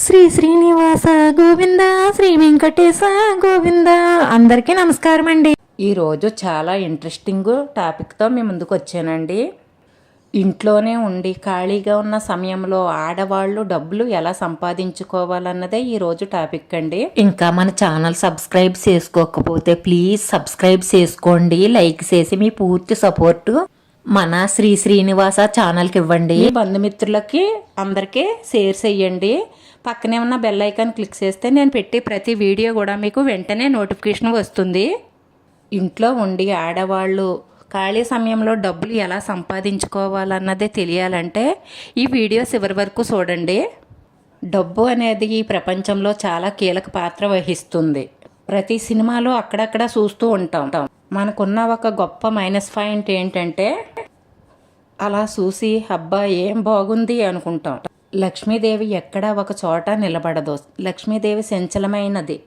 శ్రీ శ్రీనివాస గోవింద, శ్రీ వెంకటేశ గోవింద. అందరికీ నమస్కారం అండి. ఈరోజు చాలా ఇంట్రెస్టింగ్ టాపిక్తో మీ ముందుకు వచ్చానండి. ఇంట్లోనే ఉండి ఖాళీగా ఉన్న సమయంలో ఆడవాళ్ళు డబ్బులు ఎలా సంపాదించుకోవాలన్నదే ఈరోజు టాపిక్ అండి. ఇంకా మన ఛానల్ సబ్స్క్రైబ్ చేసుకోకపోతే ప్లీజ్ సబ్స్క్రైబ్ చేసుకోండి. లైక్ చేసి మీ పూర్తి సపోర్ట్ మన శ్రీ శ్రీనివాస ఛానల్కి ఇవ్వండి. బంధుమిత్రులకి అందరికీ షేర్ చేయండి. పక్కనే ఉన్న బెల్ ఐకాన్ క్లిక్ చేస్తే నేను పెట్టి ప్రతి వీడియో కూడా మీకు వెంటనే నోటిఫికేషన్ వస్తుంది. ఇంట్లో ఉండి ఆడవాళ్ళు ఖాళీ సమయంలో డబ్బులు ఎలా సంపాదించుకోవాలన్నదే తెలియాలంటే ఈ వీడియో చివరి వరకు చూడండి. డబ్బు అనేది ఈ ప్రపంచంలో చాలా కీలక పాత్ర వహిస్తుంది. ప్రతి సినిమాలో అక్కడక్కడ చూస్తూ ఉంటాం. మనకున్న ఒక గొప్ప మైనస్ పాయింట్ ఏంటంటే అలా చూసి అబ్బా ఏం బాగుంది అనుకుంటాం. లక్ష్మీదేవి ఎక్కడా ఒక చోట నిలబడదు. లక్ష్మీదేవి చంచలమైనది.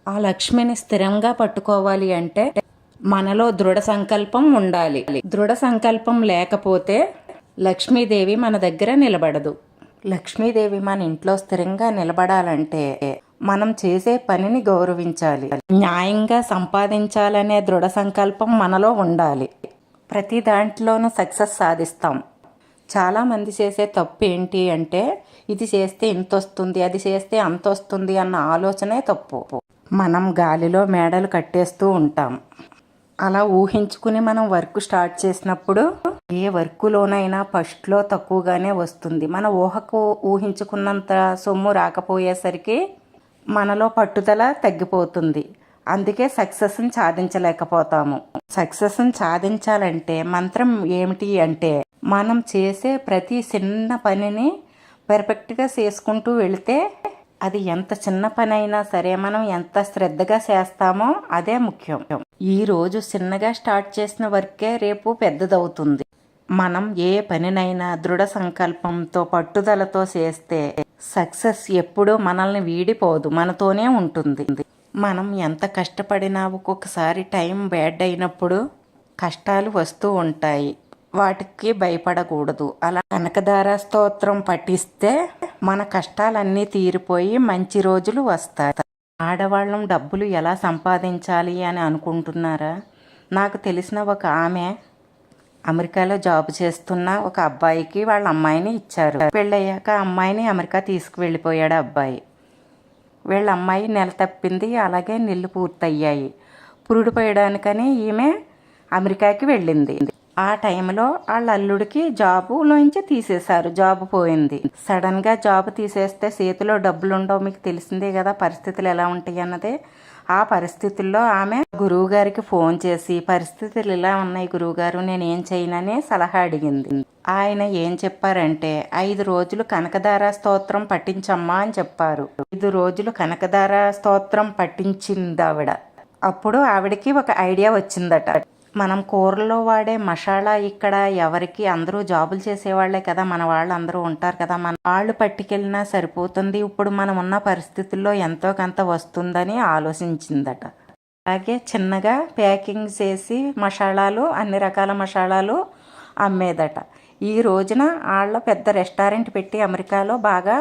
ఆ లక్ష్మిని స్థిరంగా పట్టుకోవాలి అంటే మనలో దృఢ సంకల్పం ఉండాలి. దృఢ సంకల్పం లేకపోతే లక్ష్మీదేవి మన దగ్గర నిలబడదు. లక్ష్మీదేవి మన ఇంట్లో స్థిరంగా నిలబడాలంటే మనం చేసే పనిని గౌరవించాలి. న్యాయంగా సంపాదించాలనే దృఢ సంకల్పం మనలో ఉండాలి. ప్రతి దాంట్లోనూ సక్సెస్ సాధిస్తాం. చాలామంది చేసే తప్పు ఏంటి అంటే ఇది చేస్తే ఇంత వస్తుంది, అది చేస్తే అంత వస్తుంది అన్న ఆలోచనే తప్పు. మనం గాలిలో మేడలు కట్టేస్తూ ఉంటాం. అలా ఊహించుకుని మనం వర్క్ స్టార్ట్ చేసినప్పుడు ఏ వర్కులోనైనా ఫస్ట్లో తక్కువగానే వస్తుంది. మన ఊహకు ఊహించుకున్నంత సొమ్ము రాకపోయేసరికి మనలో పట్టుదల తగ్గిపోతుంది. అందుకే సక్సెస్ని సాధించలేకపోతాము. సక్సెస్ని సాధించాలంటే మంత్రం ఏమిటి అంటే మనం చేసే ప్రతి చిన్న పనిని పర్ఫెక్ట్గా చేసుకుంటూ వెళితే అది ఎంత చిన్న పని అయినా సరే మనం ఎంత శ్రద్ధగా చేస్తామో అదే ముఖ్యం. ఈరోజు చిన్నగా స్టార్ట్ చేసిన వర్కే రేపు పెద్దదవుతుంది. మనం ఏ పనినైనా దృఢ సంకల్పంతో పట్టుదలతో చేస్తే సక్సెస్ ఎప్పుడూ మనల్ని వీడిపోదు, మనతోనే ఉంటుంది. మనం ఎంత కష్టపడినా ఒక్కొక్కసారి టైం బ్యాడ్ అయినప్పుడు కష్టాలు వస్తూ ఉంటాయి. వాటికి భయపడకూడదు. అలా కనకదార స్తోత్రం పఠిస్తే మన కష్టాలన్నీ తీరిపోయి మంచి రోజులు వస్తాయి. ఆడవాళ్ళం డబ్బులు ఎలా సంపాదించాలి అని అనుకుంటున్నారా? నాకు తెలిసిన ఒక ఆమె అమెరికాలో జాబ్ చేస్తున్న ఒక అబ్బాయికి వాళ్ళ అమ్మాయిని ఇచ్చారు. పెళ్ళయ్యాక అమ్మాయిని అమెరికా తీసుకువెళ్ళిపోయాడు అబ్బాయి. వీళ్ళ అమ్మాయి నెల తప్పింది. అలాగే నెలలు పూర్తయ్యాయి. పురుడు పోయడానికని ఈమె అమెరికాకి వెళ్ళింది. ఆ టైంలో వాళ్ళ అల్లుడికి జాబులోంచి తీసేశారు. జాబ్ పోయింది. సడన్గా జాబ్ తీసేస్తే చేతిలో డబ్బులు ఉండవు. మీకు తెలిసిందే కదా పరిస్థితులు ఎలా ఉంటాయి అన్నదే. ఆ పరిస్థితుల్లో ఆమె గురువుగారికి ఫోన్ చేసి పరిస్థితులు ఇలా ఉన్నాయి గురువుగారు, నేనేం చేయనని సలహా అడిగింది. ఆయన ఏం చెప్పారంటే 5 రోజులు కనకదార స్తోత్రం పఠించమ్మా అని చెప్పారు. 5 రోజులు కనకదార స్తోత్రం పఠించింది ఆవిడ. అప్పుడు ఆవిడకి ఒక ఐడియా వచ్చిందట. మనం కూరల్లో వాడే మసాలా ఇక్కడ ఎవరికి, అందరూ జాబులు చేసేవాళ్లే కదా, మన వాళ్ళు అందరూ ఉంటారు కదా, మన వాళ్ళు పట్టుకెళ్ళినా సరిపోతుంది. ఇప్పుడు మనం ఉన్న పరిస్థితుల్లో ఎంతో కొంత వస్తుందని ఆలోచించిందట. అలాగే చిన్నగా ప్యాకింగ్ చేసి మసాలాలు, అన్ని రకాల మసాలాలు అమ్మేదట. ఈ రోజున వాళ్ళ పెద్ద రెస్టారెంట్ పెట్టి అమెరికాలో బాగా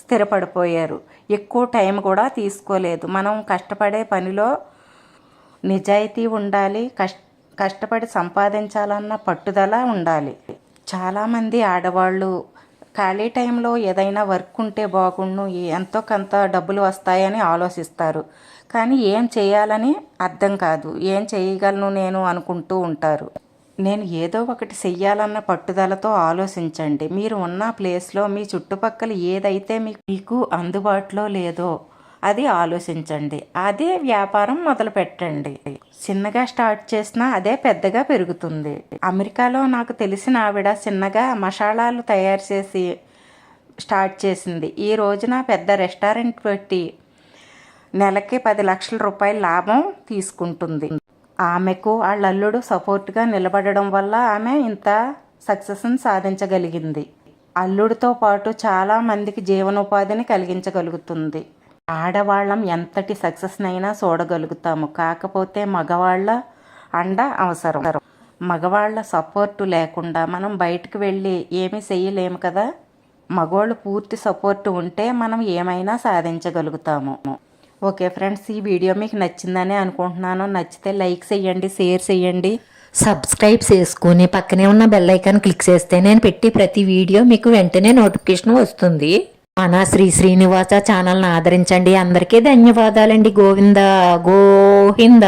స్థిరపడిపోయారు. ఎక్కువ టైం కూడా తీసుకోలేదు. మనం కష్టపడే పనిలో నిజాయితీ ఉండాలి. కష్టపడి సంపాదించాలన్న పట్టుదల ఉండాలి. చాలామంది ఆడవాళ్ళు ఖాళీ టైంలో ఏదైనా వర్క్ ఉంటే బాగుండు, ఎంతో కొంత డబ్బులు వస్తాయని ఆలోచిస్తారు. కానీ ఏం చేయాలని అర్థం కాదు. ఏం చేయగలను నేను అనుకుంటూ ఉంటారు. నేను ఏదో ఒకటి చెయ్యాలన్న పట్టుదలతో ఆలోచించండి. మీరు ఉన్న ప్లేస్లో మీ చుట్టుపక్కల ఏదైతే మీకు అందుబాటులో లేదో అది ఆలోచించండి. అదే వ్యాపారం మొదలు పెట్టండి. చిన్నగా స్టార్ట్ చేసినా అదే పెద్దగా పెరుగుతుంది. అమెరికాలో నాకు తెలిసిన ఆవిడ చిన్నగా మసాలాలు తయారు చేసి స్టార్ట్ చేసింది. ఈ రోజున పెద్ద రెస్టారెంట్ పెట్టి నెలకి 10 లక్షల రూపాయల లాభం తీసుకుంటుంది. ఆమెకు వాళ్ళ అల్లుడు సపోర్ట్గా నిలబడడం వల్ల ఆమె ఇంత సక్సెస్ని సాధించగలిగింది. అల్లుడితో పాటు చాలా మందికి జీవనోపాధిని కలిగించగలుగుతుంది. ఆడవాళ్ళం ఎంతటి సక్సెస్నైనా చూడగలుగుతాము. కాకపోతే మగవాళ్ళ అండ అవసరం. మగవాళ్ళ సపోర్టు లేకుండా మనం బయటకు వెళ్ళి ఏమీ చెయ్యలేము కదా. మగవాళ్ళు పూర్తి సపోర్ట్ ఉంటే మనం ఏమైనా సాధించగలుగుతాము. ఓకే ఫ్రెండ్స్, ఈ వీడియో మీకు నచ్చిందని అనుకుంటున్నాను. నచ్చితే లైక్ చేయండి, షేర్ చేయండి, సబ్స్క్రైబ్ చేసుకుని పక్కనే ఉన్న బెల్ ఐకాన్ క్లిక్ చేస్తే నేను పెట్టి ప్రతి వీడియో మీకు వెంటనే నోటిఫికేషన్ వస్తుంది. మన శ్రీ శ్రీనివాస ఛానల్ని ఆదరించండి. అందరికీ ధన్యవాదాలండి. గోవింద గోవింద.